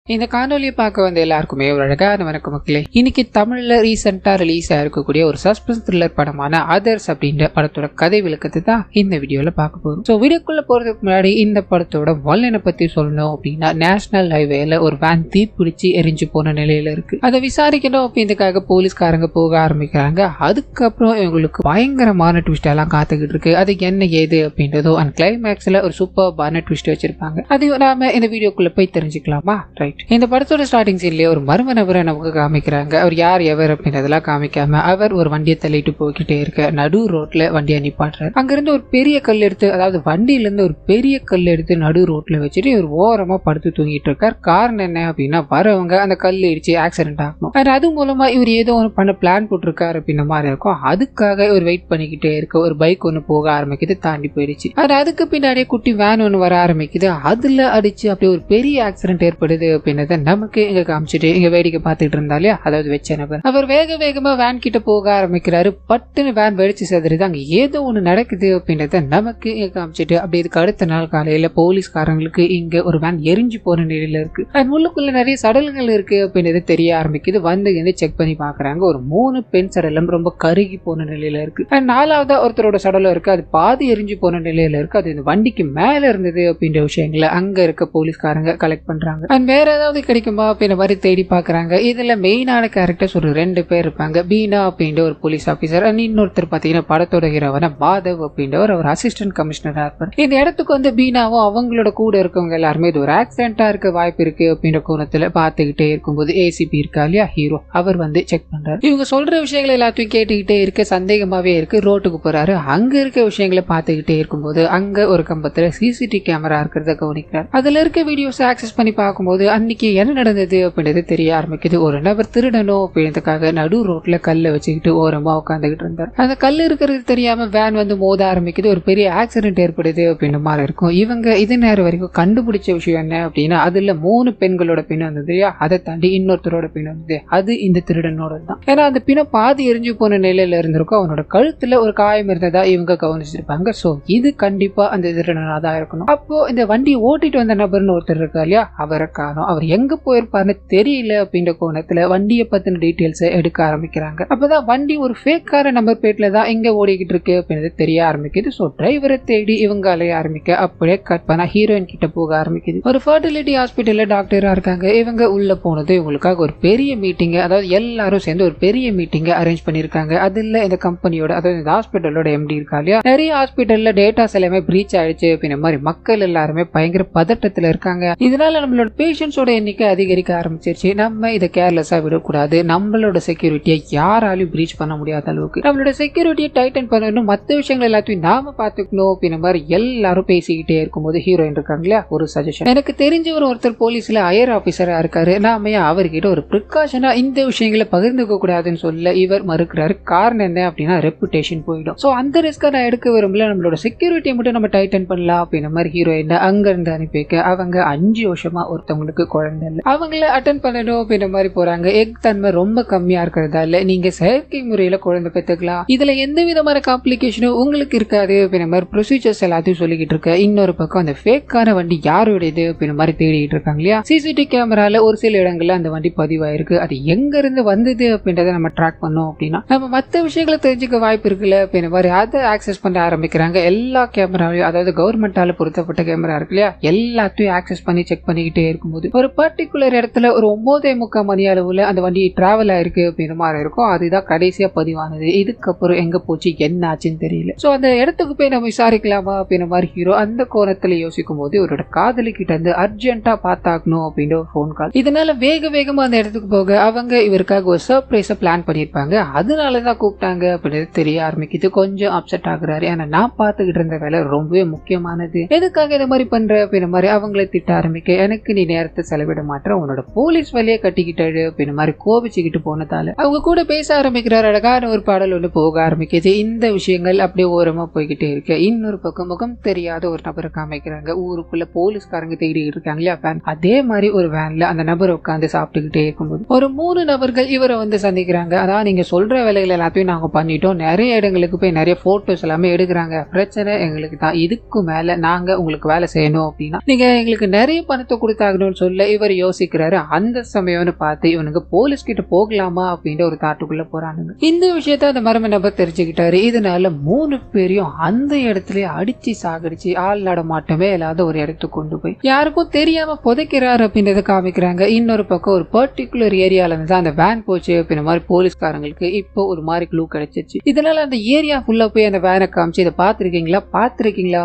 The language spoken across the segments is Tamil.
இந்த காணொலியை பார்க்க வந்த எல்லாருக்குமே ஒரு அழகான வணக்கம் மக்களே. இன்னைக்கு தமிழ்ல ரீசெண்டா ரிலீஸ் ஆயிருக்கக்கூடிய ஒரு சஸ்பென்ஸ் த்ரில்லர் படமான அதர்ஸ் அப்படின்ற படத்தோட கதை விளக்கத்தை தான் இந்த வீடியோல பார்க்க போறோம். ஸோ வீடியோக்குள்ள போறதுக்கு முன்னாடி இந்த படத்தோட வல்லனை பத்தி சொல்லணும் அப்படின்னா, நேஷனல் ஹைவேல ஒரு வேன் தீப்பிடிச்சு எரிஞ்சு போன நிலையில இருக்கு. அதை விசாரிக்கணும் அப்படின்றதுக்காக போலீஸ்காரங்க போக ஆரம்பிக்கிறாங்க. அதுக்கப்புறம் இவங்களுக்கு பயங்கரமான ட்விஸ்ட் எல்லாம் காத்துக்கிட்டு இருக்கு. அது என்ன ஏது அப்படின்றதோ அண்ட் கிளைமேக்ஸ்ல ஒரு சூப்பர்பான ட்விஸ்ட் வச்சிருப்பாங்க. அதையும் நாம இந்த வீடியோக்குள்ள போய் தெரிஞ்சுக்கலாமா? ரைட். இந்த படத்தோட ஸ்டார்டிங் சீன்லயே ஒரு மர்ம நபரை நமக்கு காமிக்கிறாங்க. அவர் யார் எவர் அப்படின்றதெல்லாம் காமிக்காம அவர் ஒரு வண்டியை தள்ளிட்டு போய்கிட்டே இருக்க நடு ரோட்ல வண்டியை நிப்பாட்டுறாரு. அங்கிருந்து ஒரு பெரிய கல் எடுத்து, அதாவது வண்டியில இருந்து ஒரு பெரிய கல் எடுத்து நடு ரோட்ல வச்சுட்டு ஒரு ஓரமா படுத்து தூங்கிட்டு இருக்கார். காரணம் என்ன அப்படின்னா, வரவங்க அந்த கல் இடிச்சு ஆக்சிடென்ட் ஆகணும். அது மூலமா இவர் ஏதோ ஒன்று பண்ண பிளான் போட்டிருக்காரு அப்படின்ற மாதிரி இருக்கும். அதுக்காக இவர் வெயிட் பண்ணிக்கிட்டே இருக்க ஒரு பைக் ஒன்று போக ஆரம்பிக்குது, தாண்டி போயிடுச்சு. அதுக்கு பின்னாடியே குட்டி வேன் ஒன்று வர ஆரம்பிக்குது. அதுல அடிச்சு அப்படியே ஒரு பெரிய ஆக்சிடென்ட் ஏற்படுது அப்படின்றத நமக்கு இங்க காமிச்சிட்டு இங்க வேடிக்கை பார்த்துட்டு இருந்தாலே, அதாவது வச்ச நபர் அவர் வேக வேகமா வேன் கிட்ட போக ஆரம்பிக்கிறாரு. பட்டுன்னு வேன் வெடிச்சு செதறிது. அங்க ஏதோ ஒண்ணு நடக்குது அப்படின்றத நமக்கு இங்க காமிச்சிட்டு அப்படி இதுக்கு அடுத்த நாள் காலையில போலீஸ்காரங்களுக்கு இங்க ஒரு வேன் எரிஞ்சு போன நிலையில இருக்கு. அது உள்ளுக்குள்ள நிறைய சடலங்கள் இருக்கு அப்படின்றது தெரிய ஆரம்பிக்குது. வந்து செக் பண்ணி பாக்குறாங்க. ஒரு 3 பெண் சடலம் ரொம்ப கருகி போன நிலையில இருக்கு. 4ஆவதா ஒருத்தரோட சடலம் இருக்கு. அது பாதி எரிஞ்சு போன நிலையில இருக்கு. அது இந்த வண்டிக்கு மேல இருந்தது அப்படின்ற விஷயங்களை அங்க இருக்க போலீஸ்காரங்க கலெக்ட் பண்றாங்க. வேற ஏதாவது கிடைக்குமா அப்படின்ற மாதிரி தேடி பாக்குறாங்க. இதுல மெயினான கேரக்டர்ஸ் ஒரு 2 பேர் இருப்பாங்க. பீனா அப்படின்ற ஒரு போலீஸ் ஆபீசர் அண்ட் இன்னொருத்தர் பாத்தீங்கன்னா படத்தோட ஹீரோவான மாதவ் அப்படின்றவர் ஒரு அசிஸ்டன்ட் கமிஷனரா இருப்பார். இந்த இடத்துக்கு வந்து பீனாவும் அவங்களோட கூட இருக்கவங்க எல்லாருமே இது ஒரு ஆக்சிடென்டா இருக்க வாய்ப்பு இருக்கு அப்படின்ற கோணத்துல பாத்துக்கிட்டே இருக்கும்போது ஏசிபி இருக்கா இல்லையா ஹீரோ, அவர் வந்து செக் பண்றாரு. இவங்க சொல்ற விஷயங்கள் எல்லாத்தையும் கேட்டுக்கிட்டே இருக்க சந்தேகமாவே இருக்கு. ரோட்டுக்கு போறாரு. அங்க இருக்க விஷயங்களை பாத்துக்கிட்டே இருக்கும்போது அங்க ஒரு கம்பத்துல சிசிடிவி கேமரா இருக்கிறத கவனிக்கிறார். அதுல இருக்க வீடியோஸ் ஆக்சஸ் பண்ணி பார்க்கும்போது அன்னைக்கு என்ன நடந்தது அப்படின்றது தெரிய ஆரம்பிக்குது. ஒரு நபர் திருடணும் அப்படின்றதுக்காக நடு ரோட்ல கல்லை வச்சுக்கிட்டு ஓரமா உட்காந்துக்கிட்டு இருந்தார். அந்த கல் இருக்கிறது தெரியாம வேன் வந்து மோத ஆரம்பிக்குது. ஒரு பெரிய ஆக்சிடென்ட் ஏற்படுது அப்படின்ற மாதிரி இருக்கும். இவங்க இது நேரம் வரைக்கும் கண்டுபிடிச்ச விஷயம் என்ன அப்படின்னா, அதுல 3 பெண்களோட பின் வந்தது இல்லையா, அதை தாண்டி இன்னொருத்தரோட பின் வந்தது. அது இந்த திருடனோட தான். ஏன்னா அந்த பின்ன பாதி எரிஞ்சு போன நிலையில இருந்திருக்கும். அவனோட கழுத்துல ஒரு காயம் இருந்ததா இவங்க கவனிச்சிருப்பாங்க. சோ இது கண்டிப்பா அந்த திருடனா தான் இருக்கணும். அப்போ இந்த வண்டி ஓட்டிட்டு வந்த நபர்னு ஒருத்தர் இருக்கா இல்லையா, அவரை காணோம். அவர் எங்க போயிருப்பாருன்னு தெரியல அப்படின்ற கோணத்துல வண்டியை பத்தின டீடைல்ஸ் எடுக்க ஆரம்பிக்கிறாங்க. அப்பதான் வண்டி ஒரு ஃபேக்கான நம்பர் பிளேட்ல தான் எங்க ஓடிக்கிட்டு இருக்கு அப்படின்றது தெரிய ஆரம்பிக்குது. சோ டிரைவரை தேடி இவங்க அலைய ஆரம்பிக்க அப்படியே கட் பண்ணா ஹீரோயின் கிட்ட போக ஆரம்பிக்குது. ஒரு ஃபர்டிலிட்டி ஹாஸ்பிட்டல்ல டாக்டரா இருக்காங்க. இவங்க உள்ள போனது இவங்களுக்காக ஒரு பெரிய மீட்டிங், அதாவது எல்லாரும் சேர்ந்து ஒரு பெரிய மீட்டிங் அரேஞ்ச் பண்ணிருக்காங்க. அதுல இந்த கம்பெனியோட, அதாவது இந்த ஹாஸ்பிட்டலோட எம்டி இருக்கா இல்லையா, நிறைய ஹாஸ்பிட்டல்ல டேட்டாஸ் எல்லாமே பிரீச் ஆயிடுச்சு அப்படின்ற மாதிரி மக்கள் எல்லாருமே பயங்கர பதட்டத்துல இருக்காங்க. இதனால நம்மளோட பேஷண்ட்ஸோட எண்ணிக்கை அதிகரிக்க ஆரம்பிச்சிருச்சு. நம்ம இதை கேர்லெஸ்ஸா விடக்கூடாது. நம்மளோட செக்யூரிட்டியை யாராலையும் பிரீச் பண்ண முடியாத அளவுக்கு நம்மளோட செக்யூரிட்டியை டைட்டன் பண்ணணும். மற்ற விஷயங்கள் எல்லாத்தையும் நாம பாத்துக்கணும் அப்படின்ற மாதிரி எல்லாரும் பேசிக்கிட்டே இருக்கும்போது ஹீரோயின் இருக்காங்களா, ஒரு சஜஷன். எனக்கு தெரிஞ்ச ஒருத்தர் போலீஸ்ல ஹையர் ஆபீசரா இருக்காரு. நாம அவர்கிட்ட ஒரு ப்ரிகாஷனா இந்த விஷயங்களை பகிர்ந்துக்க கூடாதுன்னு சொல்ல இவர் மறுக்கிறாரு. காரணம் என்ன அப்படின்னா, ரெப்புடேஷன் போயிடும். சோ அந்த ரிஸ்க நான் எடுக்க விரும்பல. நம்மளோட செக்யூரிட்டியை மட்டும் நம்ம டைட்டன் பண்ணலாம் அப்படின்ற மாதிரி ஹீரோயின் அங்க இருந்து அனுப்பி வைக்க, அவங்க 5 வருஷமா ஒருத்தவங்களுக்கு குழந்தை இல்லை, அவங்கள அட்டன் பண்ணணும் அப்படின்ற மாதிரி போறாங்க. எக் தன்மை ரொம்ப கம்மியா இருக்கிறதால நீங்க செயற்கை முறையில குழந்தை பெற்றுக்கலாம். இதுல எந்த விதமான காம்ப்ளிகேஷனும் உங்களுக்கு இருக்காது அப்படின்ற மாதிரி ப்ரொசீஜர்ஸ் எல்லாத்தையும் சொல்லிக்கிட்டு இருக்க, இன்னொரு பக்கம் அந்த ஃபேக்கான வண்டி யாருடையது அப்படின்ற மாதிரி தேடிட்டு இருக்காங்க இல்லையா. சிசிடிவி கேமரால ஒரு சில இடங்கள்ல அந்த வண்டி பதிவாயிருக்கு. அது எங்க இருந்து வந்தது அப்படின்றத நம்ம ட்ராக் பண்ணோம் அப்படின்னா நம்ம மற்ற விஷயங்களை தெரிஞ்சுக்க வாய்ப்பு இருக்குல்ல அப்படின்ற மாதிரி அதை ஆக்சஸ் பண்ண ஆரம்பிக்கிறாங்க. எல்லா கேமராவையும், அதாவது கவர்மெண்டால பொருத்தப்பட்ட கேமரா இருக்கு இல்லையா, எல்லாத்தையும் ஆக்சஸ் பண்ணி செக் பண்ணிக்கிட்டே இருக்கும்போது ஒரு பர்டிகுலர் இடத்துல ஒரு 9:45 மணி அளவுல அந்த வண்டி டிராவல் ஆயிருக்கு அப்படின்ற மாதிரி இருக்கும். அதுதான் கடைசியா பதிவானது. இதுக்கப்புறம் எங்க போச்சு, என்ன ஆச்சுன்னு தெரியல. சோ அந்த இடத்துக்கு போய் நம்ம விசாரிக்கலாமா அப்படின்ற மாதிரி ஹீரோ அந்த கோணத்துல யோசிக்கும் போது இவரோட காதலி கிட்ட இருந்து அர்ஜென்ட்டா பார்த்தாக்கணும் அப்படின்ற ஒரு போன் கால். இதனால வேக வேகமா அந்த இடத்துக்கு போக அவங்க இவருக்காக ஒரு சர்ப்ரைஸ பிளான் பண்ணிருப்பாங்க. அதனாலதான் கூப்பிட்டாங்க அப்படின்னு தெரிய ஆரம்பிக்குது. கொஞ்சம் அப்செட் ஆகுறாரு. ஏன்னா நான் பார்த்துக்கிட்டு இருந்த வேலை ரொம்பவே முக்கியமானது, எதுக்காக இந்த மாதிரி பண்ற அப்படின்ற மாதிரி அவங்களை திட்ட ஆரம்பிக்க, எனக்கு நீ நேரத்தை செலவிட மாட்டேன், உன்னோட போலீஸ் வழியே கட்டிக்கிட்டாரு அப்படின்ற மாதிரி கோபிச்சுக்கிட்டு போனதால அவங்க கூட பேச ஆரம்பிக்கிறார். அழகான ஒரு பாடல் ஒன்று போக ஆரம்பிக்குது. இந்த விஷயங்கள் அப்படியே ஓரமா போய்கிட்டே இருக்கு. இன்னொரு பக்கம் முகம் தெரியாத ஒரு நபரை காமிக்கிறாங்க. ஊருக்குள்ள போலீஸ்காரங்க தேடிட்டு இருக்காங்களா வேன், அதே மாதிரி ஒரு வேன்ல அந்த நபர் உட்காந்து சாப்பிட்டுக்கிட்டே இருக்கும்போது ஒரு 3 நபர்கள் இவரை வந்து சந்திக்கிறாங்க. அதான் நீங்க சொல்ற வேலைகள் எல்லாத்தையும் நாங்க பண்ணிட்டோம், நிறைய இடங்களுக்கு போய் நிறைய போட்டோஸ் எல்லாமே எடுக்கிறாங்க, பிரச்சனை எங்களுக்கு தான், இதுக்கு மேல நாங்க உங்களுக்கு வேலை செய்யணும் அப்படின்னா நீங்க எங்களுக்கு நிறைய பணத்தை கொடுத்தாகணும்னு சொல்ல சொல்ல இவர் யோசிக்கிறாரு. அந்த சமயம்னு பார்த்து இவனுக்கு போலீஸ் கிட்ட போகலாமா அப்படின்ற ஒரு தாட்டுக்குள்ள போறானுங்க. இந்த விஷயத்த அந்த மர்ம நபர் தெரிஞ்சுக்கிட்டாரு. இதனால 3 பேரையும் அந்த இடத்துல அடிச்சு சாகடிச்சு ஆள் நடமாட்டமே இல்லாத ஒரு இடத்துக்கு கொண்டு போய் யாருக்கும் தெரியாம புதைக்கிறாரு அப்படின்றத காமிக்கிறாங்க. இன்னொரு பக்கம் ஒரு பர்டிகுலர் ஏரியால இருந்து அந்த வேன் போச்சு அப்படின்ற மாதிரி போலீஸ்காரங்களுக்கு இப்போ ஒரு மாதிரி க்ளூ கிடைச்சிச்சு. இதனால அந்த ஏரியா ஃபுல்லா போய் அந்த வேனை காமிச்சு இதை பாத்திருக்கீங்களா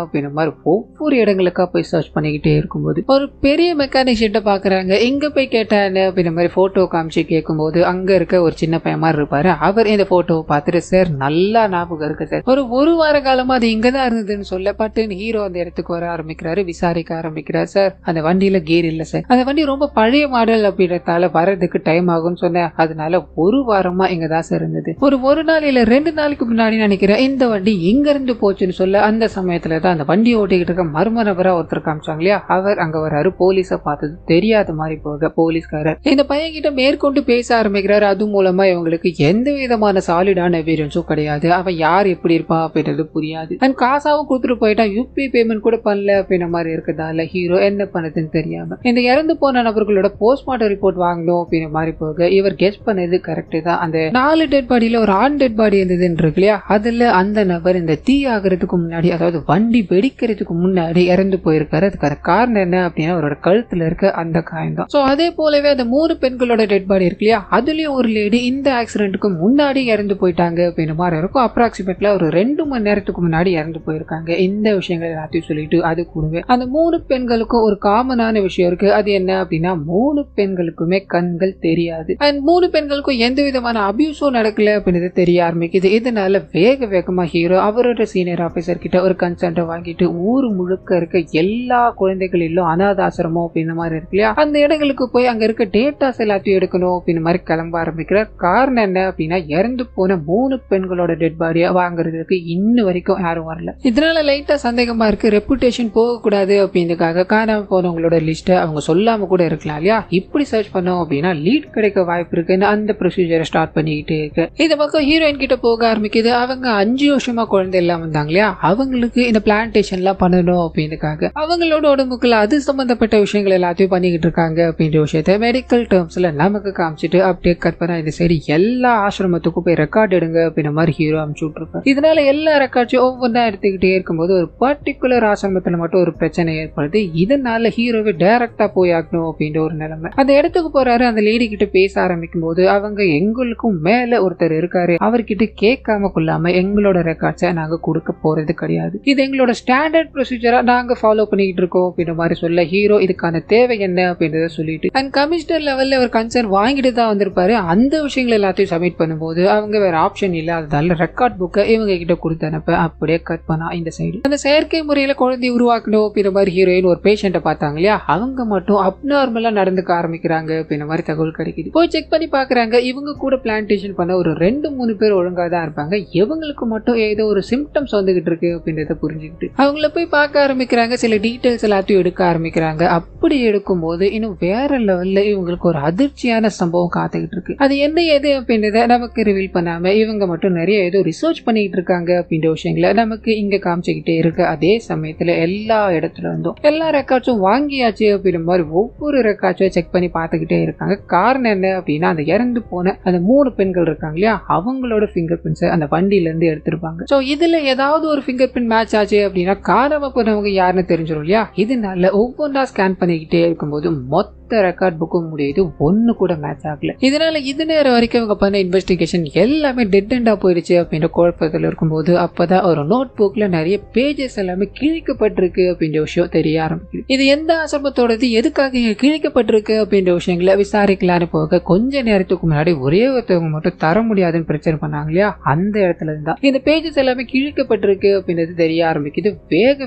அப்படின்ற மாதிரி ஒவ்வொரு இடங்களுக்கா போய் சர்ச் பண்ணிக்கிட்டே இருக்கும்போது ஒரு பெரிய மெக்கானிக் ஷெட்டை பாக்குறாங்க. எங்க போய் கேட்டாங்க அப்படின்ற மாதிரி போட்டோ காமிச்சு கேட்கும்போது அங்க இருக்க ஒரு சின்ன பையன் மாதிரி இருப்பாரு. அவர் இந்த போட்டோவை பார்த்துட்டு சார் நல்லா ஞாபகம் இருக்கு சார், ஒரு வார காலமா அது இங்கதான் இருந்ததுன்னு சொல்ல பட்டுன்னு ஹீரோ அந்த இடத்துக்கு வர ஆரம்பிக்கிறாரு. விசாரிக்க ஆரம்பிக்கிறார். சார் அந்த வண்டியில கேர் இல்ல சார், அந்த வண்டி ரொம்ப பழைய மாடல் அப்படின்றதால வரதுக்கு டைம் ஆகும்னு சொன்னேன். அதனால ஒரு வாரமா இங்க தான் சார் இருந்தது. ஒரு நாள் இல்ல 2 நாளைக்கு முன்னாடி நினைக்கிறேன் இந்த வண்டி எங்க இருந்து போச்சுன்னு சொல்ல அந்த சமயத்துல தான் அந்த வண்டியை ஓட்டிக்கிட்டு இருக்க மர்ம நபரா ஒருத்தர் காமிச்சாங்க இல்லையா, அவர் அங்க வராரு. போலீஸ பார்த்தது தெரியாத மாதிரி போக போலீஸ்காரர் இந்த பையன் கிட்ட மேற்கொண்டு பேச ஆரம்பிக்கிறாரு. அது மூலமா இவங்களுக்கு எந்த விதமான சாலிடான எவிடன்ஸும் கிடையாது. அவன் யார் எப்படி இருப்பான் அப்படின்றது புரியாது. அண்ட் காசாவும் கொடுத்துட்டு போயிட்டான். யூபி பேமெண்ட் கூட பண்ணல அப்படின்ற மாதிரி இருக்கிறதால ஹீரோ என்ன பண்ணதுன்னு தெரியாம இந்த இறந்து போன நபர்களோட போஸ்ட்மார்ட்டம் ரிப்போர்ட் வாங்கணும் அப்படின்ற மாதிரி போக இவர் கெஸ் பண்ணது கரெக்ட் தான். அந்த 4 டெட் பாடியில ஒரு ஆண் டெட் பாடி இருந்ததுன்னு இருக்கு இல்லையா, அதுல அந்த நபர் இந்த தீ ஆகிறதுக்கு முன்னாடி, அதாவது வண்டி வெடிக்கிறதுக்கு முன்னாடி இறந்து போயிருக்காரு. அதுக்கான காரணம் என்ன அப்படின்னா அவரோட கழுத்துல இருக்க அந்த காயம் தான். சோ அதே போலவே அந்த 3 பெண்களோட டெட் பாடி இருக்கு இல்லையா, அதுலயும் ஒரு லேடி இந்த ஆக்சிடென்ட்டுக்கு முன்னாடி இறந்து போயிட்டாங்க அப்படின்ற மாதிரி இருக்கும். அப்ராக்சிமேட்ல ஒரு 2 மணி நேரத்துக்கு முன்னாடி இறந்து போயிருக்காங்க. இந்த விஷயங்கள் எல்லாத்தையும் சொல்லிட்டு அது கூடவே அந்த 3 பெண்களுக்கும் ஒரு காமனான விஷயம் இருக்கு. அது என்ன அப்படின்னா 3 பெண்களுக்குமே கண்கள் தெரியாது. அண்ட் 3 பெண்களுக்கும் எந்த விதமான அபியூஸும் நடக்கல அப்படின்றது தெரிய ஆரம்பிக்குது. இதனால வேகமா ஹீரோ அவரோட சீனியர் ஆபீசர் கிட்ட ஒரு கன்சென்ட் வாங்கிட்டு ஊர் முழுக்க இருக்க எல்லா குழந்தைகளிலும் அனாதாசிரமம் அப்படின்ற மாதிரி இருக்கு இல்லையா, அந்த இடங்களுக்கு போய் அங்க இருக்க டேட்டாஸ் எல்லாத்தையும் எடுக்கணும் அப்படின்ற மாதிரி கிளம்ப ஆரம்பிக்கிறார். காரணம் என்ன அப்படின்னா இறந்து போன 3 பெண்களோட டெட் பாடியை வாங்குறதுக்கு இன்னும் வரைக்கும் யாரும் வரல. இதனால லைட்டா சந்தேகமா இருக்கு. ரெப்புடேஷன் போகக்கூடாது அப்படின்றதுக்காக காணாம போனவங்களோட லிஸ்ட்டை அவங்க சொல்லாம கூட இருக்கலாம் இல்லையா. இப்படி சர்ச் பண்ணோம் அப்படின்னா லீட் கிடைக்க வாய்ப்பு இருக்குன்னு அந்த ப்ரொசீஜரை ஸ்டார்ட் பண்ணிக்கிட்டு இருக்கு. இந்த பக்கம் ஹீரோயின் கிட்ட போக ஆரம்பிக்குது. அவங்க 5 வருஷமா குழந்தை எல்லாம் வந்தாங்க இல்லையா, அவங்களுக்கு இந்த பிளான்டேஷன் எல்லாம் பண்ணணும் அப்படின்றதுக்காக அவங்களோட உடம்புக்குள்ள அது சம்பந்தப்பட்ட விஷயங்கள் எல்லாத்தையும் பண்ணிக்கிட்டு இருக்காங்க அப்படின்ற விஷயத்த மெடிக்கல் டேர்ம்ஸ்ல நமக்கு காமிச்சிட்டு அப்படியே கற்பனை இந்த சைடு எல்லா ஆசிரமத்துக்கும் போய் ரெக்கார்ட் எடுங்க அப்படின்ற மாதிரி ஹீரோ அனுப்பிச்சு விட்டுருப்பாரு. இதனால எல்லா ரெக்கார்ட்ஸும் ஒவ்வொன்றா எடுத்துக்கிட்டே இருக்கும்போது ஒரு பர்டிகுலர் ஆசிரமத்துல மட்டும் ஒரு பிரச்சனை ஏற்படுது. இதனால ஹீரோவை டைரக்டா போய் ஆகணும் அப்படின்ற ஒரு நிலைமை. அந்த இடத்துக்கு போறாரு. அந்த லேடி கிட்ட பேச ஆரம்பிக்கும் போது அவங்க எங்களுக்கும் மேல ஒருத்தர் இருக்காரு, அவர்கிட்ட கேட்காம கொள்ளாம எங்களோட ரெக்கார்ட்ஸை நாங்க கொடுக்க போறது கிடையாது, இது எங்களோட ஸ்டாண்டர்ட் ப்ரொசீஜரா நாங்க ஃபாலோ பண்ணிக்கிட்டு இருக்கோம் அப்படின்ற மாதிரி சொல்ல ஹீரோ இதுக்கான தேவை என்ன அப்படின்றத சொல்லிட்டு அண்ட் கமிஷனர் லெவல்ல ஒரு கன்சர்ன் வாங்கிட்டு தான் வந்திருப்பாரு. அந்த விஷயங்கள் எல்லாத்தையும் சப்மிட் பண்ணும்போது அவங்க வேற ஆப்ஷன் இல்லாததால ரெக்கார்ட் புக்கை இவங்க கிட்ட கொடுத்து அனுப்ப அப்படியே கட் பண்ணா இந்த சைடு அந்த செயற்கை முறையில குழந்தை உருவாக்கணும் அப்படின்ற மாதிரி ஹீரோயின் ஒரு பேஷண்ட்டை பார்த்தாங்க இல்லையா, அவங்க மட்டும் அப்நார்மலா நடந்துக்க ஆரம்பிக்கிறாங்க அப்படின்ற மாதிரி தகவல் கிடைக்குது. போய் செக் பண்ணி பாக்குறாங்க. இவங்க கூட பிளான்டேஷன் பண்ண ஒரு 2-3 பேர் ஒழுங்கா தான் இருப்பாங்க. இவங்களுக்கு மட்டும் ஏதோ ஒரு சிம்டம்ஸ் வந்துகிட்டு இருக்கு அப்படின்றத புரிஞ்சுக்கிட்டு அவங்கள போய் பார்க்க ஆரம்பிக்கிறாங்க. சில டீடைல்ஸ் எல்லாத்தையும் எடுக்க ஆரம்பிக்கிறாங்க. அப்படி எடுக்கும் போது இன்னும் வேற லெவல்ல இவங்களுக்கு ஒரு அதிர்ச்சியான சம்பவம் காத்துக்கிட்டு இருக்கு. அது என்ன ஏது அப்படின்றத நமக்கு ரிவீல் பண்ணாம இவங்க மட்டும் நிறைய ஏதோ ரிசர்ச் பண்ணிட்டு இருக்காங்க அப்படின்ற விஷயங்களை நமக்கு இங்க காமிச்சுக்கிட்டே இருக்கு. அதே சமயத்துல எல்லா இடத்துல இருந்தும் எல்லா ரெக்கார்ட்ஸும் வாங்கியாச்சு அப்படின்ற மாதிரி ஒவ்வொரு ரெக்கார்ட்ஸும் செக் பண்ணி பார்த்துக்கிட்டே இருக்காங்க. காரணம் என்ன அப்படின்னா அந்த இறந்து போன அந்த 3 பெண்கள் இருக்காங்க இல்லையா, அவங்களோட ஃபிங்கர் பிரிண்ட்ஸ் அந்த வண்டியில இருந்து எடுத்திருப்பாங்க. சோ இதுல ஏதாவது ஒரு ஃபிங்கர் பிரிண்ட் மேட்ச் ஆச்சு அப்படின்னா காணாம போனவங்க யாருன்னு தெரிஞ்சிடும் இல்லையா. இதனால ஒவ்வொன்றா ஸ்கேன் பண்ணிக்கிட்டே இருக்கும்போது மொத்த ரெக்கார்ட் புக்கும் முடியுது, ஒன்னு கூட மேட்ச் ஆகல. இதனால இது நேரம் வரைக்கும் அவங்க பண்ண இன்வெஸ்டிகேஷன் எல்லாமே டெட் எண்டா போயிடுச்சு அப்படின்ற குழப்பத்தில் இருக்கும்போது அப்பதான் ஒரு நோட் புக்ல நிறைய பேஜஸ் எல்லாமே கிழிக்கப்பட்டிருக்கு அப்படின்ற விஷயம் தெரிய ஆரம்பிக்குது. இது எந்த ஆசிரமத்தோடது, எதுக்காக கிழிக்கப்பட்டிருக்கு அப்படின்ற விஷயங்களை விசாரிக்கலான்னு போக கொஞ்ச நேரத்துக்கு முன்னாடி ஒரே ஒருத்தவங்க மட்டும் தர முடியாதுன்னு பிரச்சனை பண்ணாங்க இல்லையா, அந்த இடத்துல இருந்தா இந்த பேஜஸ் எல்லாமே கிழிக்கப்பட்டிருக்கு அப்படின்றது தெரிய ஆரம்பிக்குது.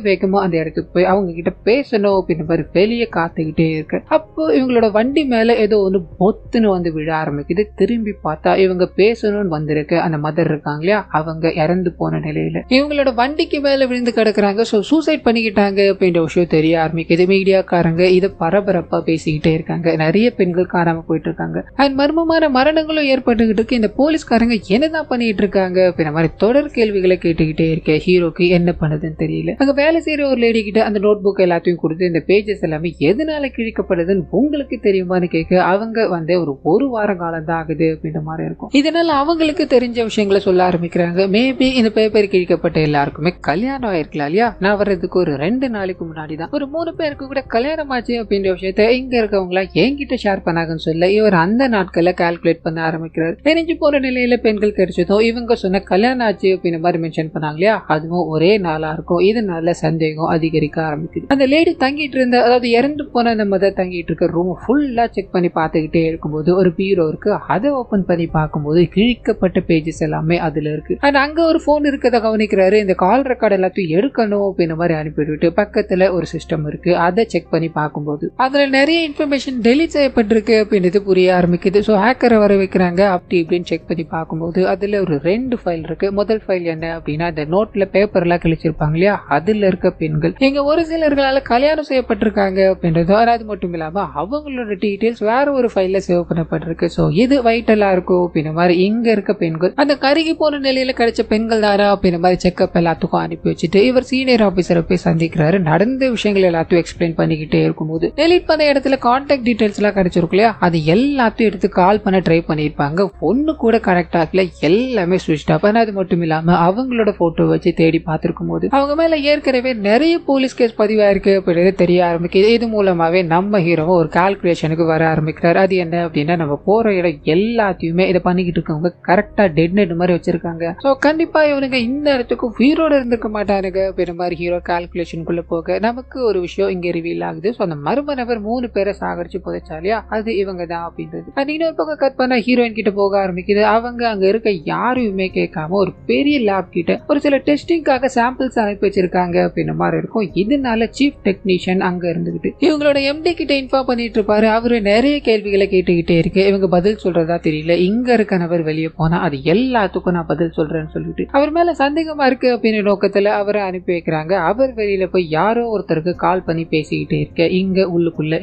வேகமா அந்த இடத்துக்கு போய் அவங்க கிட்ட பேசணும் அப்படின்ற மாதிரி வெளியே காத்துக்கிட்டே இருக்கு. அப்போ இவங்களோட வண்டி மேல ஏதோ ஒன்று பொத்துன்னு வந்து விழ ஆரம்பிக்குது. திரும்பி பார்த்தா இவங்க பேசணும்னு வந்திருக்கு அந்த மதர் இருக்காங்க இல்லையா, அவங்க இறந்து போன நிலையில இவங்களோட வண்டிக்கு மேல விழுந்து கிடக்குறாங்க. ஸோ சூசைட் பண்ணிக்கிட்டாங்க அப்படின்ற விஷயம் தெரிய ஆரம்பிக்குது. மீடியாக்காரங்க இதை பரபரப்பா பேசிக்கிட்டே இருக்காங்க. நிறைய பெண்கள் காணாம போயிட்டு இருக்காங்க. அண்ட் மர்மமான மரணங்களும் ஏற்பட்டுக்கிட்டு இருக்கு. இந்த போலீஸ்காரங்க என்னதான் பண்ணிட்டு இருக்காங்க அப்படின்ற மாதிரி தொடர் கேள்விகளை கேட்டுக்கிட்டே இருக்க ஹீரோக்கு என்ன பண்ணுதுன்னு தெரியல. அங்க வேலை செய்யற ஒரு லேடி கிட்ட அந்த நோட் புக் எல்லாத்தையும் கொடுத்து இந்த பேஜஸ் எல்லாமே எதனால கிழிக்கப்படுதுன்னு உங்களுக்கு தெரியுமான்னு கேட்க அவங்க வந்து ஒரு வார காலம் தான் ஆகுது அப்படின்ற மாதிரி இருக்கும். இதனால அவங்களுக்கு தெரிஞ்ச விஷயங்களை சொல்ல ஆரம்பிக்கிறாங்க. மேபி இந்த பேப்பர் கிழிக்கப்பட்ட எல்லாருக்குமே கல்யாணம் ஆயிருக்கலாம் இல்லையா, நான் வர்றதுக்கு ஒரு 2 நாளைக்கு முன்னாடி தான் ஒரு 3 பேருக்கு கூட கல்யாணம் ஆச்சு அப்படின்ற விஷயத்த இங்க இருக்கவங்களா என்கிட்ட ஷேர் பண்ணாங்கன்னு சொல்ல இவர் அந்த நாட்களை கால்குலேட் பண்ண ஆரம்பிக்கிறார். தெரிஞ்சு போற நிலையில பெண்கள் கிடைச்சதும் இவங்க சொன்ன கல்யாணம் ஆச்சு அப்படின்ற மாதிரி மென்ஷன் பண்ணாங்க இல்லையா, அதுவும் ஒரே நாளா இருக்கும். இதனால சந்தேகம் அதிகரிக்க ஆரம்பிக்குது. அந்த லேடி தங்கிட்டு இருந்த, அதாவது இறந்து போன அந்த மதர் தங்கிட்டு இருக்க ரூம் ஃபுல்லா செக் பண்ணி பார்த்துக்கிட்டே இருக்கும்போது ஒரு பீரோ இருக்கு. அதை ஓபன் பண்ணி பார்க்கும்போது கிழிக்கப்பட்ட பேஜஸ் எல்லாமே அதுல இருக்கு. அண்ட் அங்க ஒரு போன் இருக்கதை கவனிக்கிறாரு. இந்த கால் ரெக்கார்ட் எல்லாத்தையும் எடுக்கணும் அப்படின்ற மாதிரி அனுப்பிவிட்டு பக்கத்துல ஒரு சிஸ்டம் இருக்கு. அதை செக் பண்ணி பார்க்கும்போது அதுல நிறைய இன்ஃபர்மேஷன் டெலிட் செய்யப்பட்டிருக்கு அப்படின்றது புரிய ஆரம்பிக்குது. ஸோ ஹேக்கரை வர வைக்கிறாங்க. அப்படி இப்படின்னு செக் பண்ணி பார்க்கும்போது அதுல ஒரு 2 ஃபைல் இருக்கு. முதல் ஃபைல் என்ன அப்படின்னா, இந்த நோட்ல பேப்பர் எல்லாம் கிழிச்சிருப்பாங்க இல்லையா, அதுல இருக்க பெண்கள் இங்க ஒரு சிலர்களால கல்யாணம் செய்யப்பட்டிருக்காங்க அப்படின்றது. அது மட்டும் இல்லாம அவங்களோட டீடைல்ஸ் வேற ஒரு ஃபைல்ல சேவ் பண்ணப்பட்டிருக்கு. ஸோ இது வைட்டலா இருக்கும் அப்படின்ற மாதிரி இங்க இருக்க பெண்கள் அந்த கருகி போன நிலையில கிடைச்ச பெண்கள் தாரா அப்படின்ற மாதிரி செக்அப் எல்லாத்துக்கும் அனுப்பி வச்சுட்டு இவர் சீனியர் ஆபீசரை போய் சந்திக்கிறாரு. நடந்த விஷயங்கள் எல்லாத்தையும் எக்ஸ்பிளைன் பண்ணிக்கிட்டே இருக்கும்போது டெலிட் பண்ண இடத்துல கான்டாக்ட் டீடைல்ஸ் எல்லாம் கிடைச்சிருக்கு இல்லையா, அது எல்லாத்தையும் எடுத்து கால் பண்ண ட்ரை பண்ணிருப்பாங்க. ஒண்ணு கூட கரெக்ட் ஆகல, எல்லாமே ஸ்விட்ச் ஆஃப். அது மட்டும் இல்லாம அவங்களோட போட்டோ வச்சு தேடி பார்த்திருக்கும் போது அவங்க மேல ஏற்கனவே நிறைய போலீஸ் கேஸ் பதிவாயிருக்கு அப்படின்றது தெரிய ஆரம்பிக்குது. இது மூலமாவே நம்ம ஹீரோவும் ஒரு கால்குலேஷனுக்கு வர ஆரம்பிக்கிறார். அது என்ன அப்படின்னா, நம்ம போற இடம் எல்லாத்தையுமே இதை பண்ணிக்கிட்டு இருக்கவங்க கரெக்டா டெட் நெட் மாதிரி வச்சிருக்காங்க. ஸோ கண்டிப்பா இவனுங்க இந்த இடத்துக்கு உயிரோட இருந்திருக்க மாட்டானுங்க அப்படின்ற மாதிரி ஹீரோ கால்குலேஷனுக்குள்ள போக நமக்கு ஒரு விஷயம் இங்க ரிவீல் ஆகுது. ஸோ அந்த மர்ம நபர் 3 பேரை சாகடிச்சு புதைச்சாலியா, அது இவங்க தான் அப்படின்றது. அது இன்னொரு பக்கம் கட் பண்ண ஹீரோயின் கிட்ட போக ஆரம்பிக்குது. அவங்க அங்க இருக்க யாரையுமே கேட்காம ஒரு பெரிய லேப் கிட்ட ஒரு சில டெஸ்டிங்காக சாம்பிள்ஸ் அனுப்பி வச்சிருக்காங்க அப்படின்ற மாதிரி இருக்கும். இதனால சீஃப் டெக்னீஷியன் அங்க இருந்துகிட்டு இவங்களோட எம்டி கிட்ட இன்ஃபார்ம் பண்ணிட்டு இருப்பாரு. அவரு நிறைய கேள்விகளை கேட்டுக்கிட்டே இருக்கு. இவங்க பதில் சொல்றதா தெரியல. இங்க இருக்க நபர் வெளியே போனா அது எல்லாத்துக்கும் நான் பதில் சொல்றேன்னு சொல்லிட்டு அவர் மேல சந்தேகமா இருக்கு அப்படின்னு நோக்கத்துல அவரை அனுப்பி வைக்கிறாங்க. அவர் வெளியில போய் யாரோ ஒருத்தருக்கு கால் பண்ணி பேசிக்கிட்டே இருக்க இங்க உள்ளுக்குள்ள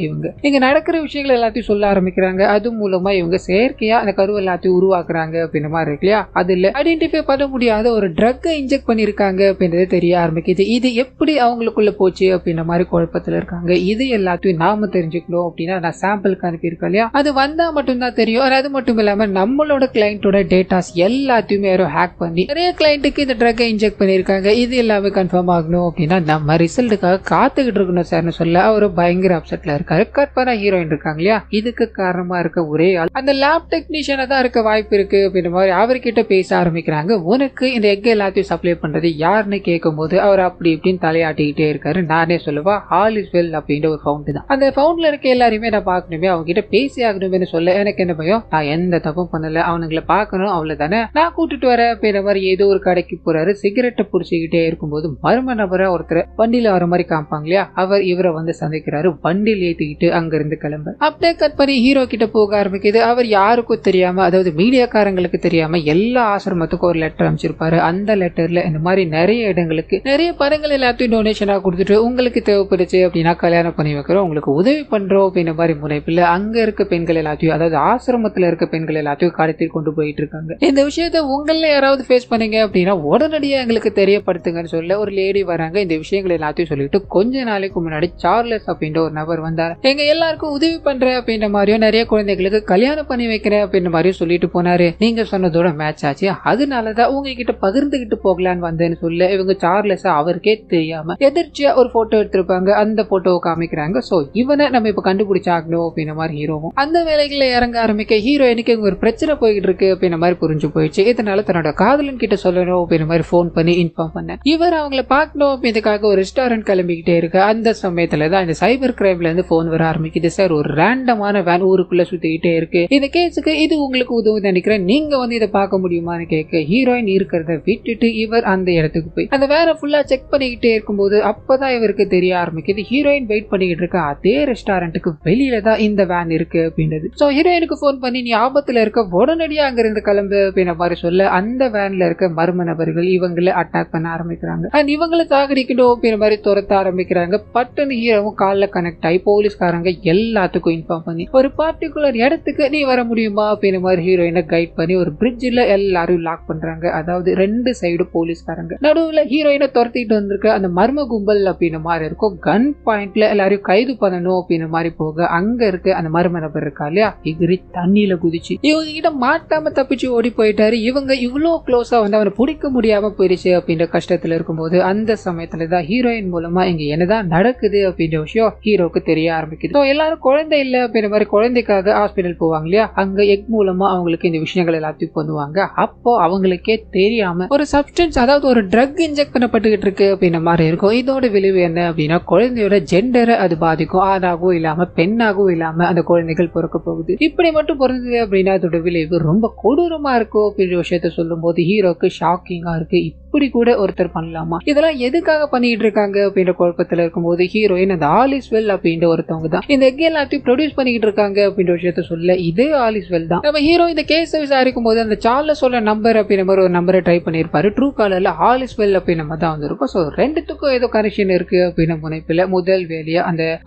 இங்க நடக்கிற விஷயங்கள் எல்லாத்தையும் சொல்ல ஆரம்பிக்கிறாங்க. அது மூலமா இவங்க செயற்கையா அந்த கரு எல்லாத்தையும் உருவாக்குறாங்க அப்படின்ற மாதிரி இருக்கு இல்லையா, அதுல ஐடென்டிஃபை பண்ண முடியாத ஒரு ட்ரக்கை இன்ஜெக்ட் பண்ணிருக்காங்க அப்படின்றது தெரிய ஆரம்பிக்குது. இது எப்படி அவங்களுக்குள்ள போச்சு அப்படின்ற மாதிரி குழப்பத்துல இருக்காங்க. இது எல்லாத்தையும் நாம தெரிஞ்சுக்கணும் அப்படின்னா நான் சாம்பிளுக்கு அனுப்பியிருக்கேன் இல்லையா, அது வந்தா மட்டும்தான் தெரியும். அது மட்டும் இல்லாம நம்மளோட கிளைண்டோட டேட்டாஸ் எல்லாத்தையுமே யாரோ ஹேக் பண்ணி நிறைய கிளைண்ட்டுக்கு இந்த ட்ரக்கை இன்ஜெக்ட் பண்ணிருக்காங்க. இது எல்லாமே கன்ஃபார்ம் ஆகணும் அப்படின்னா நம்ம ரிசல்ட்டுக்காக காத்துக்கிட்டு இருக்கணும் சார்னு சொல்ல அவரு பயங்கர அப்செட்ல இருக்காரு. கற்பனா ஹீரோயின் இருக்காங்க இல்லையா, இதுக்கு காரணமா இருக்க ஒரே ஆள் அந்த லேப் டெக்னீஷியனா தான் இருக்க வாய்ப்பு இருக்கு அப்படின்ற மாதிரி அவர்கிட்ட பேச ஆரம்பிக்கிறாங்க. உனக்கு இந்த எக் எல்லாத்தையும் சப்ளை பண்றது யாருன்னு கேட்கும் போது அவர் அப்படி இப்படின்னு தலையாட்டிக்கிட்டே இருக்காரு. நானே சொல்லுவா ஆல் இஸ் வெல் அப்படின்ற ஒரு ஃபவுண்ட் தான். அந்த ஃபவுண்ட்ல இருக்க எல்லாரையுமே நான் பார்க்கணுமே, அவங்க கிட்ட பேசி ஆகணுமே சொல்ல எனக்கு என்ன பயம், நான் எந்த தப்பும் பண்ணல, அவனுங்களை பார்க்கணும் அவ்வளவுதானே, நான் கூட்டிட்டு வரேன் அப்படின்ற மாதிரி ஏதோ ஒரு கடைக்கு போறாரு. சிகரெட்டை புடிச்சுக்கிட்டே இருக்கும்போது மர்ம நபரை ஒருத்தர் வண்டியில வர மாதிரி காமிப்பாங்க இல்லையா, அவர் இவரை வந்து சந்திக்கிறாரு. வண்டியில் ஏத்திக்கிட்டு அங்க இருந்து கிளம்ப அப்படியே கட் பண்ணி ஹீரோ கிட்ட போக ஆரம்பிக்குது. அவர் யாருக்கும் தெரியாம, அதாவது மீடியாக்காரங்களுக்கு தெரியாம எல்லா ஆசிரமத்துக்கும் ஒரு லெட்டர் அமைச்சிருப்பாரு. அந்த லெட்டர்ல இந்த மாதிரி நிறைய இடங்களுக்கு நிறைய படங்கள் எல்லாத்தையும் டொனேஷனா கொடுத்துட்டு உங்களுக்கு தேவைப்படுச்சு அப்படின்னா கல்யாணம் பண்ணி வைக்கிறோம், உங்களுக்கு உதவி பண்றோம் அப்படின்ற மாதிரி முனைப்பில் அங்க இருக்க பெண்கள் எல்லாத்தையும், அதாவது ஆசிரமத்துல இருக்க பெண்கள் எல்லாத்தையும் கடத்தி கொண்டு போயிட்டு இருக்காங்க. இந்த விஷயத்த உங்கள யாராவது ஃபேஸ் பண்ணீங்க அப்படின்னா உடனடியாக எங்களுக்கு தெரியப்படுத்துங்கன்னு சொல்ல ஒரு லேடி வராங்க. இந்த விஷயங்கள் எல்லாத்தையும் சொல்லிட்டு கொஞ்ச நாளைக்கு முன்னாடி சார்லஸ் அப்படின்ற ஒரு நபர் வந்தார். எங்க எல்லாருக்கும் உதவி பண்ற அப்படின்ற மாதிரியும் நிறைய குழந்தைகளுக்கு கல்யாணம் பண்ணி வைக்கிறேன் அப்படின்ற மாதிரியும் சொல்லிட்டு போனாரு. நீங்க சொன்னதோட மேட்ச் ஆச்சு, அதனாலதான் உங்ககிட்ட பகிர்ந்துகிட்டு போகலான்னு வந்தேன்னு சொல்ல இவங்க சார்லஸ் அவருக்கே தெரியாம எதிர்ச்சியா ஒரு போட்டோ எடுத்திருப்பாங்க. அந்த போட்டோவை காமிக்கிறாங்க. சோ இவனை நம்ம இப்ப கண்டுபிடிச்சாகணும் அப்படின்ற மாதிரி ஹீரோவும் அந்த வேலைகளை இறங்க ஆரம்பிக்க ஹீரோயினுக்கு ஒரு பிரச்சனை போயிட்டு இருக்கு அப்படின்ற மாதிரி புரிஞ்சு போயிடுச்சு. இதனால தன்னோட காதலன் கிட்ட சொல்லணும் அப்படின்ற மாதிரி போன் பண்ணி இன்ஃபார்ம் பண்ண இவர் அவங்கள பார்க்கணும் அப்படின்றதுக்காக ஒரு ரெஸ்டாரண்ட் கிளம்பிக்கிட்டே இருக்கு. அந்த சமயத்துலதான் இந்த சைபர் கிரைம்ல இருந்து போன் வர ஆரம்பிக்குது. சார், ஒரு ரேண்டமான வேன் ஊருக்குள்ள சுத்திக்கிட்டே இருக்கு, இந்த கேஸுக்கு இது உங்களுக்கு உதவும் நினைக்கிறேன், நீங்க வந்து இதை பார்க்க முடியுமான்னு கேட்க ஹீரோயின் இருக்கிறத விட்டுட்டு இவர் அந்த இடத்துக்கு போய் அந்த வேனை ஃபுல்லா செக் பண்ணிக்கிட்டே இருக்கும்போது அப்பதான் இவருக்கு தெரிய ஆரம்பிக்குது ஹீரோயின் வெயிட் பண்ணிக்கிட்டு இருக்க அதே ரெஸ்டாரண்ட்டுக்கு வெளியில தான் இந்த வேன் இருக்கு அப்படின்றது. சோ ஹீரோயினுக்கு போன் பண்ணி நீ ஆபத்துல இருக்க, உடனடியா அங்க இருந்து கிளம்பு அப்படின்ற மாதிரி சொல்ல அந்த வேன்ல இருக்க மர்ம நபர்கள் இவங்களை அட்டாக் பண்ண ஆரம்பிக்கிறாங்க. அண்ட் இவங்களை சாகடிக்கணும் அப்படின்ற மாதிரி துரத்த ஆரம்பிக்கிறாங்க. பட்டுன்னு ஹீரோவும் கால்ல கனெக்ட் ஆகி போலீஸ்காரங்க எல்லாத்துக்கும் இன்ஃபார்ம் பண்ணி ஒரு பார்ட்டிகுலர் இடத்துக்கு நீ வர முடியுமா அப்படின்ற மாதிரி ஹீரோயினை கைட் பண்ணி ஒரு பிரிட்ஜில் எல்லாரும் லாக் பண்றாங்க. அதாவது 2 சைடு போலீஸ்காரங்க, நடுவுல ஹீரோயினை துரத்திட்டு வந்திருக்க அந்த மர்ம கும்பல் அப்படின்ற மாதிரி இருக்கும். கன் பாயிண்ட்ல எல்லாரையும் கைது பண்ணணும் அப்படின்ற மாதிரி மாதிரி போக அங்க இருக்க அந்த மர்ம நபர் இருக்கா இல்லையா எகிரி தண்ணியில குதிச்சு இவங்க கிட்ட மாட்டாம தப்பிச்சு ஓடி போயிட்டாரு. இவங்க இவ்வளவு க்ளோஸா வந்து அவனை பிடிக்க முடியாம போயிருச்சு அப்படின்ற கஷ்டத்துல இருக்கும்போது அந்த சமயத்துலதான் ஹீரோயின் மூலமா இங்க என்னதான் நடக்குது அப்படின்ற விஷயம் ஹீரோக்கு தெரிய ஆரம்பிக்குது. எல்லாரும் குழந்தை இல்ல அப்படின்ற மாதிரி குழந்தைக்காக ஹாஸ்பிட்டல் போவாங்க இல்லையா அங்க எக் மூலமா அவங்களுக்கு இந்த விஷயங்கள் எல்லாத்தையும் பண்ணுவாங்க. அப்போ அவங்களுக்கே தெரியாம ஒரு சப்ஸ்டன்ஸ் அதாவது ஒரு ட்ரக் இன்ஜெக்ட் பண்ணப்பட்டுக்கிட்டு இருக்கு அப்படின்ற மாதிரி இருக்கும். இதோட விளைவு என்ன அப்படின்னா குழந்தையோட ஜெண்டரை அது பாதிக்கும். ஆணாகவும் இல்லாம பெண்ணாகவும் இல்லாம அந்த குழந்தைகள் பிறக்க போகுது. இப்படி மட்டும் பிறந்தது அப்படின்னா அதோட விளைவு ரொம்ப கொடூரமா இருக்கும் அப்படின்ற விஷயத்த சொல்லும் போது ஹீரோக்கு ஷாக்கிங்கா இருக்கு. இப்படி கூட ஒருத்தர் பண்ணலாமா, இதெல்லாம் எதுக்காக பண்ணிட்டு இருக்காங்க அப்படின்ற குழப்பத்துல இருக்கும்போது ஹீரோயின் அந்த ஆலிஸ்வெல் அப்படின்ற ஒருத்தவங்க தான் இந்த எக் எல்லாத்தையும் ப்ரொடியூஸ் பண்ணிக்கிட்டு இருக்காங்க அப்படின்ற விஷயத்த சொல்ல இதே ஆலிஸ்வெல் தான் நம்ம ஹீரோ இந்த கேஸை விசாரிக்கும் போது அந்த சார்ல சொல்ற நம்பர் அப்படின்ற மாதிரி ஒரு நம்பரை ட்ரை பண்ணிருப்பாரு. ட்ரூ காலர்ல ஆலிஸ்வெல் அப்படின்ற மாதிரி தான் வந்திருக்கும். ஸோ ரெண்டுத்துக்கும் ஏதோ கனெக்ஷன் இருக்கு அப்படின்னு முனைப்பில் முதல் வேலையா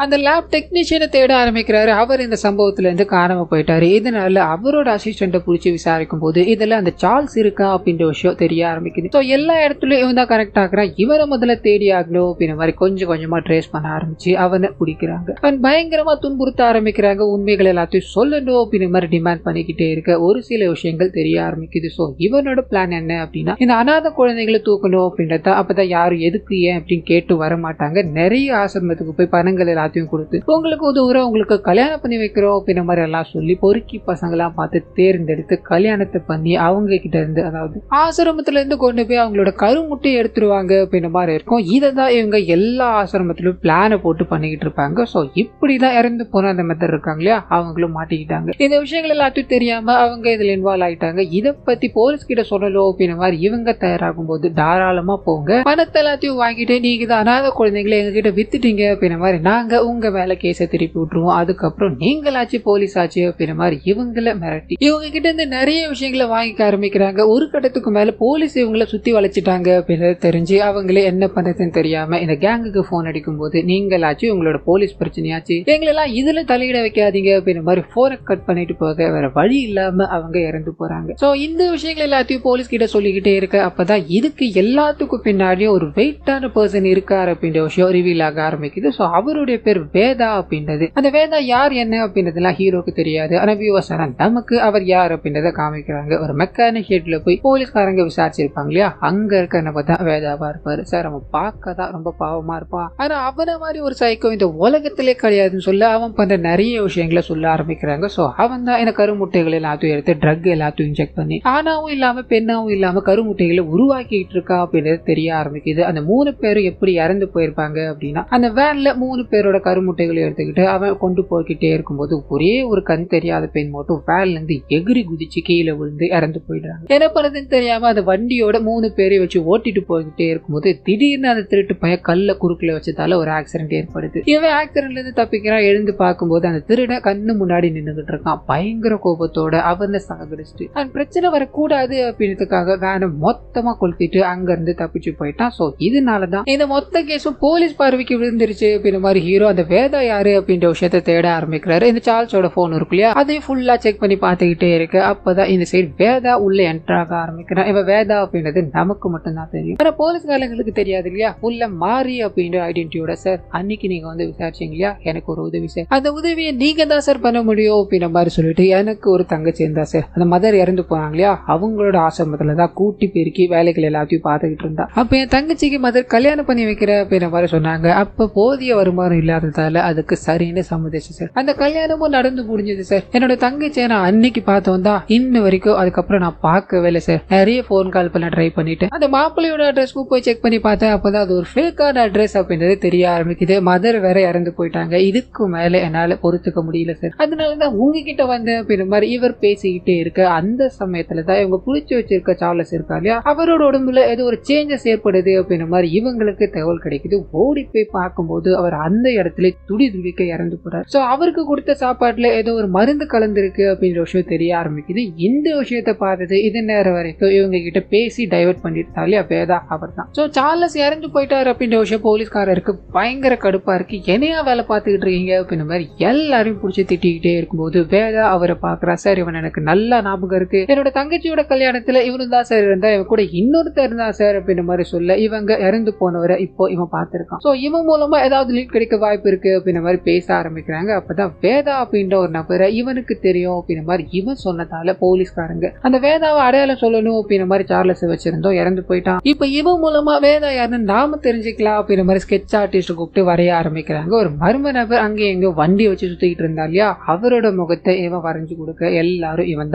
அந்த லேப் டெக்னீஷியனை தேட ஆரம்பிக்கிறாரு. அவர் இந்த சம்பவத்துல இருந்து காணாம போயிட்டாரு. இதனால அவரோட அசிஸ்டன்ட்டை பிடிச்சி விசாரிக்கும் போது இதுல அந்த சார்ல்ஸ் இருக்கா அப்படின்ற விஷயம் தெரிய ஆரம்பிக்குது. ஸோ எல்லா இடத்துலயும் இவன் தான் கரெக்ட் ஆகுறான். இவரை முதல்ல தேடி ஆகணும் அப்படின்ற மாதிரி கொஞ்சம் கொஞ்சமா ட்ரேஸ் பண்ண ஆரம்பிச்சு அவனை பிடிக்கிறாங்க. அவன் பயங்கரமா துன்புறுத்த ஆரம்பிக்கிறாங்க. உண்மைகள் எல்லாத்தையும் சொல்லணும் அப்படின்ற மாதிரி டிமாண்ட் பண்ணிக்கிட்டே இருக்க ஒரு சில விஷயங்கள் தெரிய ஆரம்பிக்குது. ஸோ இவனோட பிளான் என்ன அப்படின்னா இந்த அநாத குழந்தைகளை தூக்கணும் அப்படின்றத அப்பதான் யாரும் எதுக்கு ஏன் அப்படின்னு கேட்டு வர மாட்டாங்க. நிறைய ஆசிரமத்துக்கு போய் பணங்கள் எல்லாத்தையும் கொடுத்து உங்களுக்கு உதவுற உங்களுக்கு கல்யாணம் பண்ணி வைக்கிறோம் அப்படின்ற மாதிரி எல்லாம் சொல்லி பொறுக்கி பசங்களாம் பார்த்து தேர்ந்தெடுத்து கல்யாணத்தை பண்ணி அவங்க கிட்ட இருந்து அதாவது ஆசிரமத்துல இருந்து கொண்டு போய் அவங்களோட கருமுட்டை எடுத்துருவாங்க அப்படின்ற மாதிரி இருக்கும். இதை தான் இவங்க எல்லா ஆசிரமத்திலும் பிளானை போட்டு பண்ணிக்கிட்டு இருப்பாங்க. ஸோ இப்படிதான் இறந்து போன அந்த மெத்தட் இருக்காங்க இல்லையா அவங்களும் மாட்டிக்கிட்டாங்க. இந்த விஷயங்கள் எல்லாத்தையும் தெரியாம அவங்க இதுல இன்வால்வ் ஆயிட்டாங்க. இதை பத்தி போலீஸ் கிட்ட சொல்லணும் அப்படின்ற மாதிரி இவங்க தயாராகும் போது தாராளமா போங்க, பணத்தை எல்லாத்தையும் வாங்கிட்டு நீங்க தான் அநாத குழந்தைங்களை எங்க கிட்ட வித்துட்டீங்க அப்படின்ற மாதிரி நாங்க உங்க வேலை கேஸை திருப்பி விட்டுருவோம். அதுக்கப்புறம் நீங்களாச்சு போலீஸ் ஆச்சு அப்படின்ற மாதிரி இவங்களை மிரட்டி இவங்க கிட்ட இருந்து நிறைய விஷயங்களை வாங்கிக்க ஆரம்பிக்கிறாங்க. ஒரு கட்டத்துக்கு மேல போலீஸ் இவங்களை சுத்தி வளைச்சிட்டாங்க அப்படின்றது தெரிஞ்சு அவங்களே என்ன பண்றதுன்னு தெரியாம இந்த கேங்குக்கு போன் அடிக்கும் போது நீங்களாச்சு உங்களோட போலீஸ் பிரச்சனையாச்சு எங்களெல்லாம் இதுல தலையிட வைக்காதீங்க அப்படின்ற மாதிரி போனை கட் பண்ணிட்டு போக வேற வழி இல்லாம அவங்க இறந்து போறாங்க. சோ இந்த விஷயங்கள் எல்லாத்தையும் போலீஸ் கிட்ட சொல்லிக்கிட்டே இருக்க அப்பதான் இதுக்கு எல்லாத்துக்கும் பின்னாடியும் ஒரு வெயிட்டான பர்சன் இருக்காரு அப்படின்ற விஷயம் ரிவீல் ஆக ஆரம்பிக்குது. சோ அவருடைய பேர் வேதா அப்படின்றது. அந்த வேதா யார் என்ன அப்படின்றதுலாம் ஹீரோக்கு தெரியாது. ஆனா வியூவர்ஸ் நமக்கு அவர் யார் அப்படின்றத காமிக்கிறாங்க. ஒரு மெக்கானிக் ஷெட்ல போய் போலீஸ்காரங்க விசாரிச்சிருப்பாங்க இல்லையா அங்க இருக்க தான் வேதாவா இருப்பாரு. சார் அவன் பார்க்கதான் ரொம்ப பாவமா இருப்பான். ஆனா அவனை மாதிரி ஒரு சைக்கோ இந்த உலகத்திலே கிடையாதுன்னு சொல்ல அவன் பண்ற நிறைய விஷயங்களை சொல்ல ஆரம்பிக்கிறாங்க. சோ அவன் தான் இந்த கருமுட்டைகள் எல்லாத்தையும் எடுத்து ட்ரக் எல்லாத்தையும் இன்ஜெக்ட் பண்ணி ஆனாவும் இல்லாம பெண்ணாவும் இல்லாம கருமுட்டைகளை உருவாக்கிட்டு இருக்கா அப்படின்றது தெரிய ஆரம்பிக்குது. அந்த 3 பேரும் எப்படி இறந்து போயிருப்பாங்க அப்படின்னா அந்த வேன்ல 3 பேரோட கருமுட்டைகளை எடுத்துக்கிட்டு அவன் கொண்டு போய்கிட்டே இருக்கும்போது ஒரே ஒரு கண் தெரியாத பெண் மட்டும் வேன்ல இருந்து எகிரி குதிச்சு கீழே விழுந்து இறந்து போயிடுறாங்க. என்ன பண்ணதுன்னு தெரியாம அந்த வண்டியோட 3 பேரை வச்சு ஓட்டிட்டு போய்கிட்டே இருக்கும்போது திடீர்னு அந்த திருட்டு பையன் கல்ல குறுக்குல வச்சதால ஒரு ஆக்சிடென்ட் ஏற்படுது. இவன் ஆக்சிடென்ட்ல இருந்து தப்பிக்கிறான். எழுந்து பார்க்கும்போது அந்த திருடன் கண்ணு முன்னாடி நின்றுகிட்டு இருக்கான். பயங்கர கோபத்தோட அவனை சாகடிச்சிட்டு அந்த பிரச்சனை வரக்கூடாது அப்படின்றதுக்காக வேனை மொத்தமா கொளுத்திட்டு அங்க இருந்து தப்பிச்சு போயிட்டான். சோ இதனாலதான் இந்த மொத்த கேஸும் போலீஸ் பார்வைக்கு விழுந்துருச்சு அப்படின்ற மாதிரி ஹீரோ அந்த வேதா யாரு அப்படின்ற விஷயத்தை தேட ஆரம்பிக்கிறாரு. இந்த சார்ல்ஸோட போன் இருக்கு இல்லையா அதையும் ஃபுல்லா செக் பண்ணி பார்த்துக்கிட்டே இருக்கு. அப்பதான் இந்த சைடு வேதா உள்ள என்டர் ஆக ஆரம்பிக்கிறான். இவன் வேதா அப்படின்றது நமக்கு மட்டும்தான் தெரியும். ஆனா போலீஸ்காரங்களுக்கு தெரியாது இல்லையா. உள்ள மாறி அப்படின்ற ஐடென்டிட்டியோட சார் அன்னைக்கு நீங்க வந்து விசாரிச்சீங்க இல்லையா எனக்கு ஒரு உதவி சார், அந்த உதவியை நீங்க தான் சார் பண்ண முடியும் அப்படின்ற மாதிரி சொல்லிட்டு எனக்கு ஒரு தங்கச்சி இருந்தா சார், அந்த மதர் இறந்து போனாங்க இல்லையா அவங்களோட ஆசிரமத்துல தான் கூட்டி பெருக்கி வேலைகள் எல்லாத்தையும் பார்த்துக்கிட்டு இருந்தா. அப்ப என் தங்கச்சிக்கு மதர் கல்யாணம் பண்ணி வைக்கிற அப்படின்ற மாதிரி சொன்னாங்க. அப்ப போதிய வருமானம் இல்லாததால அதுக்கு சரின்னு சம்மதிச்சு சார். அந்த கல்யாணமும் நடந்து முடிஞ்சது சார். என்னோட தங்கச்சியை நான் அன்னைக்கு பார்த்தோம் தான் இன்ன வரைக்கும் அதுக்கப்புறம் நான் பார்க்கவே இல்லை சார். நிறைய போன் கால் பண்ண ட்ரை பண்ணிட்டு அந்த மாப்பிள்ளையோட அட்ரஸ்க்கு போய் செக் பண்ணி பார்த்தேன். அப்பதான் அது ஒரு ஃபேக்கான அட்ரஸ் அப்படின்றது தெரிய ஆரம்பிக்குது. மதர் வேற இறந்து போயிட்டாங்க. இதுக்கு மேல என்னால பொறுத்துக்க முடியல சார், அதனாலதான் உங்ககிட்ட வந்தேன் அப்படின்ற மாதிரி இவர் பேசிக்கிட்டே இருக்க அந்த சமயத்துலதான் இவங்க புடிச்சு வச்சிருக்க சார்லஸ் இருக்கா இல்லையா அவரோட உடம்புல ஏதோ ஒரு சேஞ்சஸ் ஏற்படுது அப்படின்ற மாதிரி இவங்களுக்கு தகவல் கிடைக்குது. ஓடி போய் பார்க்கும்போது அவர் அந்த இடத்துல துடி துடிக்க இறந்து போறாரு. சோ அவருக்கு கொடுத்த சாப்பாட்டுல ஏதோ ஒரு மருந்து கலந்துருக்கு அப்படின்ற விஷயம் தெரிய ஆரம்பிக்குது. இந்த விஷயத்த பார்த்தது இது நேரம் வரைக்கும் இவங்க கிட்ட பேசி டைவர்ட் பண்ணிட்டு வேதா அவர் தான். சோ சார்லஸ் இறந்து போயிட்டாரு அப்படின்ற விஷயம் போலீஸ்காரருக்கு பயங்கர கடுப்பா இருக்கு. என்னையா வேலை பார்த்துக்கிட்டு இருக்கீங்க அப்படின்ற மாதிரி எல்லாரையும் பிடிச்சி திட்டிக்கிட்டே இருக்கும்போது வேதா அவரை பாக்குறா. சார் இவன் எனக்கு நல்லா ஞாபகம் இருக்கு, என்னோட தங்கச்சியோட கல்யாணத்துல இவனு தான் சார் இருந்தா, இவன் கூட இன்னொருத்தர் இருந்தா சார் அப்படின்ற மாதிரி சொல்ல இவங்க இறந்து போனவரை இப்போ இவன் பார்த்திருக்கான். சோ இவன் மூலமா ஏதாவது லீட் கிடைக்க வாய்ப்பு இருக்கு அப்படின்ற மாதிரி பேச ஆரம்பிக்கிறாங்க. அப்பதான் வேதா அப்படின்ற ஒரு நபரை இவனுக்கு தெரியும் அப்படின்ற மாதிரி இவன் சொன்னதால போலீஸ்காரங்க அந்த வேதாவை அடையாளம் சொல்லணும் அப்படின்ற மாதிரி சார்லஸ் வச்சிருந்தோம், இறந்து போயிட்டான். இப்ப இவன் மூலமா வேதா யாருன்னு நாம தெரிஞ்சுக்கலாம் அப்படின்ற மாதிரி ஸ்கெட்ச் ஆர்டிஸ்ட் கூப்பிட்டு வரைய ஆரம்பிக்கிறாங்க. ஒரு மர்ம நபர் அங்கே எங்க வண்டி வச்சு சுத்திட்டு இருந்தா இல்லையா, அவரோட முகத்தை இவன் வரைஞ்சு கொடுக்க எல்லாரும் இவன்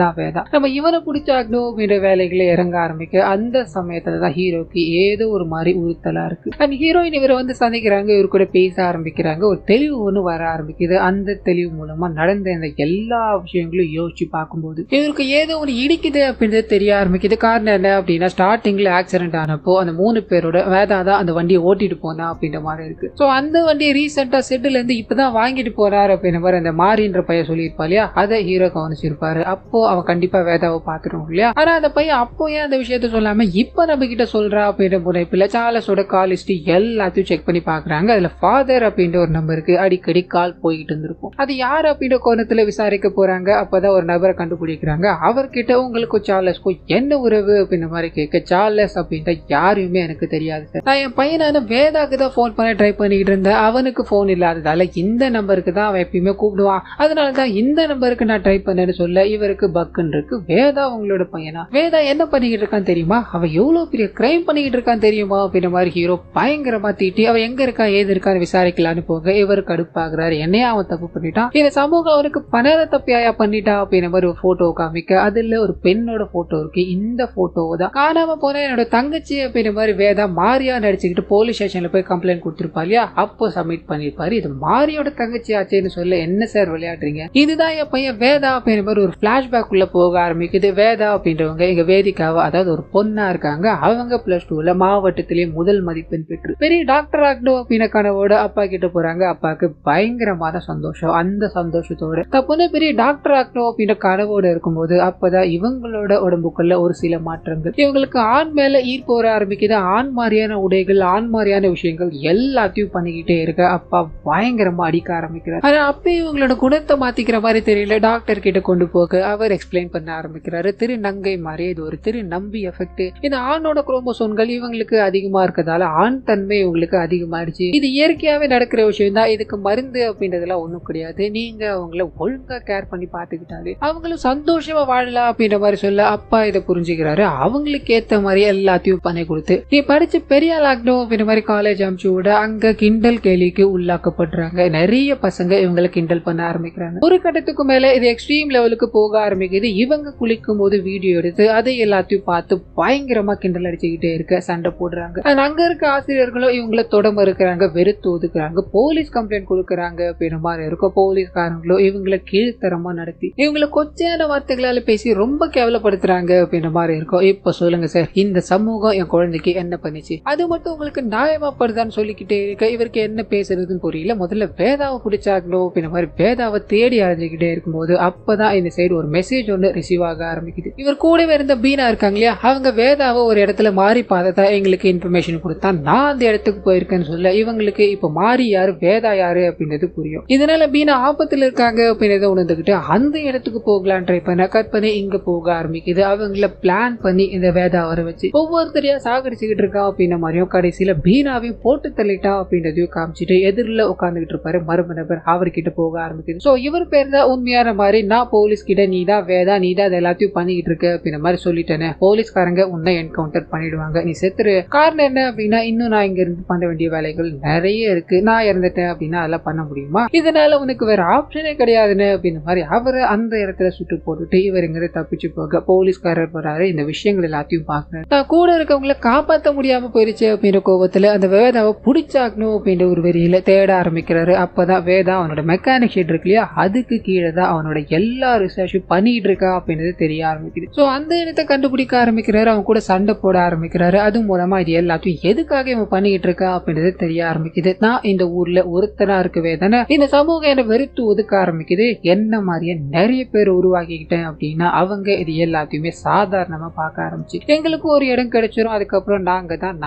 தான் வேதா, நம்ம இவனை பிடிச்சாக்கணும் அப்படின்ற வேலைகளை இறங்க ஆரம்பிக்க அந்த சமயத்துலதான் ஹீரோக்கு ஏதோ ஒரு மாதிரி உறுத்தலா இருக்கு. அண்ட் ஹீரோயின் இவரை வந்து சந்திக்கிறாங்க, இவரு கூட பேச ஆரம்பிக்கிறாங்க. ஒரு தெளிவு ஒண்ணு வர ஆரம்பிக்குது. அந்த தெளிவு மூலமா நடந்த இந்த எல்லா விஷயங்களும் யோசிச்சு பார்க்கும்போது இவருக்கு ஏதோ ஒரு இடிக்குது அப்படின்றது தெரிய ஆரம்பிக்குது. காரணம் என்ன அப்படின்னா, ஸ்டார்டிங்ல ஆக்சிடென்ட் ஆனப்போ அந்த 3 பேரோட வேதா தான் அந்த வண்டியை ஓட்டிட்டு போனா அப்படின்ற மாதிரி இருக்கு. சோ அந்த வண்டியை ரீசெண்டா செட்டுல இருந்து இப்பதான் வாங்கிட்டு போறாரு அப்படின்ற மாதிரி அந்த மாரின்ற பையன் சொல்லியிருப்பா இல்லையா, அதை ஹீரோ கவனிச்சிருப்பாரு. அப்போ அவன் கண்டிப்பா வேதாவை பாத்துருவோம் இல்லையா. ஆனா அந்த பையன் அப்போ ஏன் அந்த விஷயத்த சொல்லாம இப்ப நம்ம கிட்ட சொல்றா அப்படின்ற முனைப்புல சார்லஸோட கால் ஹிஸ்டரி எல்லாத்தையும் செக் பண்ணி பாக்குறாங்க. அதுல ஃபாதர் அப்படின்ற ஒரு நம்பருக்கு அடிக்கடி கால் போயிட்டு இருந்திருக்கும். அது யார் அப்படின்ற கோணத்துல விசாரிக்க போறாங்க. அப்பதான் ஒரு நபரை கண்டுபிடிக்கிறாங்க. அவர்கிட்ட உங்களுக்கு சார்லஸ்க்கும் என்ன உறவு அப்படின்ற மாதிரி கேட்க, சார்லஸ் அப்படின்ற யாருமே எனக்கு தெரியாது சார், நான் என் பையனான வேதாக்கு தான் போன் பண்ண ட்ரை பண்ணிட்டு இருந்தேன், அவனுக்கு போன் இல்லாததால இந்த நம்பருக்கு தான் அவன் எப்பயுமே கூப்பிடுவான், அதனாலதான் இந்த நம்பருக்கு நான் ட்ரை பண்ணேன்னு சொல்ல இவருக்கு பக்குன்னு இருக்கு. வேதா உங்களோட பையனா, வேதா என்ன பண்ணிக்கிட்டு இருக்கான்னு தெரியுமா, அவன் எவ்வளவு பெரிய கிரைம் பண்ணிக்கிட்டு இருக்கான்னு தெரியுமா அப்படின்ற மாதிரி ஹீரோ பயங்கரமா தீட்டி அவன் எங்க இருக்கா ஏது இருக்கான்னு விசாரிக்கலான்னு போக இவர் கடுப்பாகிறாரு. என்னையா அவன் தப்பு பண்ணிட்டான், இந்த சமூகம் அவனுக்கு பண்ணாத தப்பியாயா பண்ணிட்டா அப்படின்ற மாதிரி ஒரு போட்டோ காமிக்க அதுல ஒரு பெண்ணோட போட்டோ இருக்கு. இந்த போட்டோவை தான் காணாம போன என்னோட தங்கச்சி அப்படின்ற மாதிரி வேதா மாரியா நடிச்சுக்கிட்டு போலீஸ் ஸ்டேஷன்ல போய் கம்ப்ளைண்ட் கொடுத்திருப்பா இல்லையா, அப்போ சப்மிட் பண்ணிருப்பாரு. இது மாரியோட தங்கச்சி ஆச்சேன்னு சொல்ல, என்ன சார் விளையாடுறீங்க, இதுதான் என் பையன் வேதா அப்படின்ற மாதிரி ஒரு பிளாஷ்பேக் உள்ள போக ஆரம்பிக்குது. வேதா அப்படின்றவங்க இங்க வேதிக்காவ அதாவது ஒரு பொண்ணா இருக்காங்க. அவங்க +2ல மாவட்டத்திலேயே முதல் மதிப்பெண் பெற்று பெரிய டாக்டர் ஆகணும் அப்படின்ற கனவோட அப்பா கிட்ட போறாங்க. அப்பாவுக்கு பயங்கரமான சந்தோஷம். அந்த சந்தோஷத்தோட தப்புன்னு பெரிய டாக்டர் ஆகணும் அப்படின்ற கனவோட இருக்கும்போது அப்பதான் இவங்களோட உடம்புக்குள்ள ஒரு சில மாற்றங்கள், இவங்களுக்கு ஆண் மேல ஈர்ப்பு வர ஆரம்பிக்குது. ஆண் மாதிரியான உடைகள், ஆண் மாதிரியான விஷயங்கள் எல்லாத்தையும் பண்ணிக்கிட்டே இருக்க அப்பா பயங்கரமா அடிக்க ஆரம்பிக்கிறார். ஆனா அப்ப இவங்களோட குணத்தை மாத்திக்கிற மாதிரி தெரியல. டாக்டர் கிட்ட கொண்டு போக அவர் எக்ஸ்பிளைன் பண்ண ஆரம்பிக்கிறாரு. திரு நங்கை மாதிரி இது ஒரு திரு நம்பி எஃபெக்ட், இந்த ஆணோட குரோமோசோம்கள் இவங்களுக்கு அதிகமா இருக்கிறதால ஆண் தன்மை இவங்களுக்கு அதிகமாயிடுச்சு, இது இயற்கையாவே நடக்கிற விஷயம் தான், இதுக்கு மருந்து அப்படின்றதுலாம் ஒண்ணும் கிடையாது, நீங்க அவங்கள ஒழுங்கா கேர் பண்ணி பாத்துக்கிட்டாரு அவங்களும் சந்தோஷமா வாழலாம் அப்படின்ற மாதிரி சொல்ல அப்பா இதை புரிஞ்சுக்கிறாரு. அவங்களுக்கு ஏத்த மாதிரி எல்லாத்தையும் பண்ணி கொடுத்து நீ படிச்சு பெரிய ஆள் ஆகணும் அப்படின்ற மாதிரி காலேஜ் அனுப்பிச்சு விட அங்க கிண்டல் கேலிக்கு உள்ளாக்கப்படுறாங்க. நிறைய பசங்க இவங்களை கிண்டல் பண்ண ஆரம்பிக்கிறாங்க. ஒரு கட்டத்துக்கு மேல இது எக்ஸ்ட்ரீம் லெவலுக்கு போக ஆரம்பிக்குது. இவங்க குளிக்கும் போது வீடியோ எடுத்து அதை எல்லாத்தையும் பார்த்து பயங்கரமா கிண்டல் அடிச்சுக்கிட்டே இருக்க சண்டை போடுறாங்க. அங்க இருக்க ஆசிரியர்களும் இவங்களை தொடர்பு இருக்கிறாங்க, வெறுத்து ஒதுக்குறாங்க, போலீஸ் கம்ப்ளைண்ட் கொடுக்கறாங்க அப்படின்ற மாதிரி இருக்கும். போலீஸ்காரங்களும் இவங்களை கீழ்த்தரமா நடத்தி இவங்களை கொச்சையான வார்த்தைகளால பேசி ரொம்ப கேவலப்படுத்துறாங்க அப்படின்ற மாதிரி இருக்கும். இப்ப சொல்லுங்க சார், இந்த சமூகம் என் குழந்தைக்கு என்ன பண்ணிச்சு, அது மட்டும் உங்களுக்கு நியாயமாப்படுதான்னு சொல்லிக்கிட்டே இருக்க இவருக்கு என்ன பேசுறதுன்னு புரியல. முதல்ல வேதாவை பிடிச்சாங்களோ அப்படின்ற மாதிரி வேதாவை தேடி அரைஞ்சுக்கிட்டே இருக்கும்போது அப்பதான் இந்த சைடு ஒரு மெசேஜ் ஒன்று ரிசீவ் ஆக ஆரம்பிக்குது. இவர் கூடவே இருந்த பீனா இருக்காங்க இல்லையா, அவங்க வேதாவை ஒரு இடத்துல மாறி பார்த்தா எங்களுக்கு இன்ஃபர்மேஷன் கொடுத்தா நான் அந்த இடத்துக்கு போயிருக்கேன்னு சொல்ல இவங்களுக்கு இப்ப மாறி யாரு வேதா யாரு அப்படின்றது புரியும். இதனால பீனா ஆபத்துல இருக்காங்க அப்படின்றத உணர்ந்துகிட்டு அந்த இடத்துக்கு போகலான்னு ட்ரை பண்ண கட் பண்ணி இங்க போக ஆரம்பிக்குது. அவங்கள பிளான் பண்ணி இந்த வேதா வர வச்சு ஒவ்வொருத்தரையா சாகடிச்சுக்கிட்டு இருக்கா அப்படின்ற மாதிரியும் கடைசியில பீனாவையும் போட்டு தள்ளிட்டா அப்படின்றதையும் காமிச்சிட்டு எதிரில உட்காந்துக்கிட்டு இருப்பாரு மர்ம நபர், அவர்கிட்ட போக ஆரம்பிக்குது. சோ இவர் பேர் தான் உண்மையான மாதிரி, நான் போலீஸ் கிட்ட நீதான் வேதா நீதான் அதை எல்லாத்தையும் பண்ணிக்கிட்டு இருக்க அப்படின்ற மாதிரி சொல்லிட்டேனே, போலீஸ்காரங்க உன்னை என்கவுண்டர் பண்ணிடுவாங்க, நீ செத்துரு. காரணம் என்ன அப்படின்னா இன்னும் நான் இங்க இருந்து பண்ண வேண்டிய வேலைகள் நிறைய இருக்கு, நான் இறந்துட்டேன் அப்படின்னா அதெல்லாம் பண்ண முடியுமா, இதனால உனக்கு வேற ஆப்ஷனே கிடையாதுன்னு அப்படின்ற மாதிரி அவரை அந்த இடத்துல சுட்டு போட்டுட்டு இவர் இங்க தப்பிச்சு போக போலீஸ்காரர் வராரு. இந்த விஷயங்கள் எல்லாத்தையும் பாக்குறாரு. நான் கூட இருக்கவங்களை காப்பாற்ற முடியாம போயிருச்சு அப்படின்ற கோபத்துல அந்த வேதாவை பிடிச்சாக்கணும் அப்படின்ற ஒரு வெறியில தேட ஆரம்பிக்கிறாரு. அப்பதான் வேதா அவனோட மெக்கானிக் ஷெட் இருக்கு இல்லையா, அதுக்கு கீழே தான் அவனோட எல்லா ரிசர்ச்சும் பண்ணிட்டு இருக்கா அப்படின்றது தெரிய ஆரம்பிக்குது. சோ அந்த இடத்தை கண்டுபிடிக்க ஆரம்பிக்கிறாரு, அவன் கூட சண்டை போட ஆரம்பிக்கிறாரு. அது மூலமா இது எல்லாத்தையும் எதுக்காக இவன் பண்ணிட்டு இருக்கா அப்படின்றது தெரிய ஆரம்பிக்குது. நான் இந்த ஊர்ல ஒருத்தனா இருக்கவே தானே இந்த சமூகம் என்ன வெறுத்து ஒதுக்க ஆரம்பிக்குது, என்ன மாதிரியே நிறைய பேர் உருவாக்கிக்கிட்டேன் அப்படின்னா அவங்க இது எல்லாத்தையுமே சாதாரணமா பார்க்க ஆரம்பிச்சு எங்களுக்கு ஒரு இடம் கிடைச்சிரும், அதுக்கப்புறம் நாங்க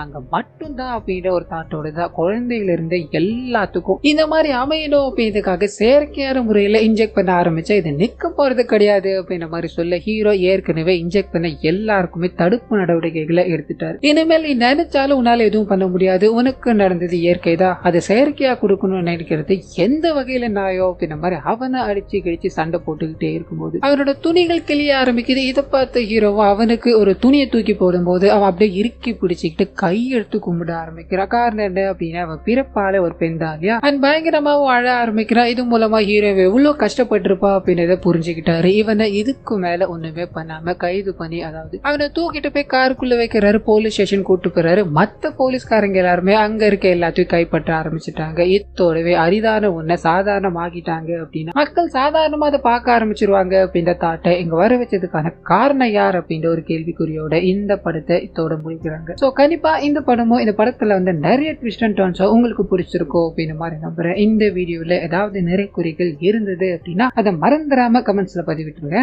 மட்டும்தான் அப்படின்ற ஒரு தாட்டோட தான் குழந்தையில இருந்த எல்லாத்துக்கும் இந்த மாதிரி அமையணும் அப்படின்றதுக்காக செயற்கையான முறையில இன்ஜெக்ட் பண்ண ஆரம்பிச்சா இது நிக்க போறது கிடையாது அப்படின்ற மாதிரி சொல்ல ஹீரோ ஏற்கனவே இன்ஜெக்ட் பண்ண எல்லாருக்குமே தடுப்பு நடவடிக்கைகளை எடுத்துட்டாரு. இனிமேல் நீ நினைச்சாலும் உன்னால எதுவும் பண்ண முடியாது, உனக்கு நடந்தது இயற்கை தான், அதை செயற்கையா கொடுக்கணும்னு நினைக்கிற அப்படிங்கிறது எந்த வகையில நியாயம் அப்படின்ற மாதிரி அவனை அடிச்சு கிழிச்சு சண்டை போட்டுக்கிட்டே இருக்கும்போது அவனோட துணிகள் கிளிய ஆரம்பிக்குது. இதை பார்த்த ஹீரோவா அவனுக்கு ஒரு துணியை தூக்கி போடும்போது அவன் அப்படியே இறுக்கி பிடிச்சிக்கிட்டு கையெடுத்து கும்பிட ஆரம்பிக்கிறான். காரணம் என்ன அப்படின்னா அவன் பிறப்பால ஒரு பெண் தான் இல்லையா. அண்ட் பயங்கரமாவும் அழ ஆரம்பிக்கிறான். இது மூலமா ஹீரோ எவ்வளவு கஷ்டப்பட்டிருப்பா அப்படின்றத புரிஞ்சுக்கிட்டாரு. இவனை இதுக்கு மேல ஒண்ணுமே பண்ணாம கைது பண்ணி அதாவது அவனை தூக்கிட்டு போய் காருக்குள்ள வைக்கிறாரு. போலீஸ் ஸ்டேஷன் கூட்டு போறாரு. மத்த போலீஸ்காரங்க எல்லாருமே அங்க இருக்க எல்லாத்தையும் கைப்பற்ற ஆரம்பிச்சுட்டாங்க. இத்தோடவே அரிதான ஒன்ன சாதாரணமாக்கிட்டாங்க அப்படின்னா மக்கள் சாதாரணமா அதை பார்க்க ஆரம்பிச்சிருவாங்க அப்படின்ற தாட்டை இங்க வர வச்சதுக்கான காரணம் யார் அப்படின்ற ஒரு கேள்விக்குறியோட இந்த படத்தை இத்தோட முடிக்கிறாங்க. சோ கண்டிப்பா இந்த படமும் இந்த படத்துல வந்து நிறைய ட்விஸ்ட் அண்ட் டர்ன்ஸ் உங்களுக்கு பிடிச்சிருக்கோ அப்படின்னு மாதிரி நம்புறேன். இந்த வீடியோல ஏதாவது நிறைய குறிகள் இருந்தது அப்படின்னா அதை மறந்துடாம கமெண்ட்ஸ்ல பதிவிட்டுருங்க.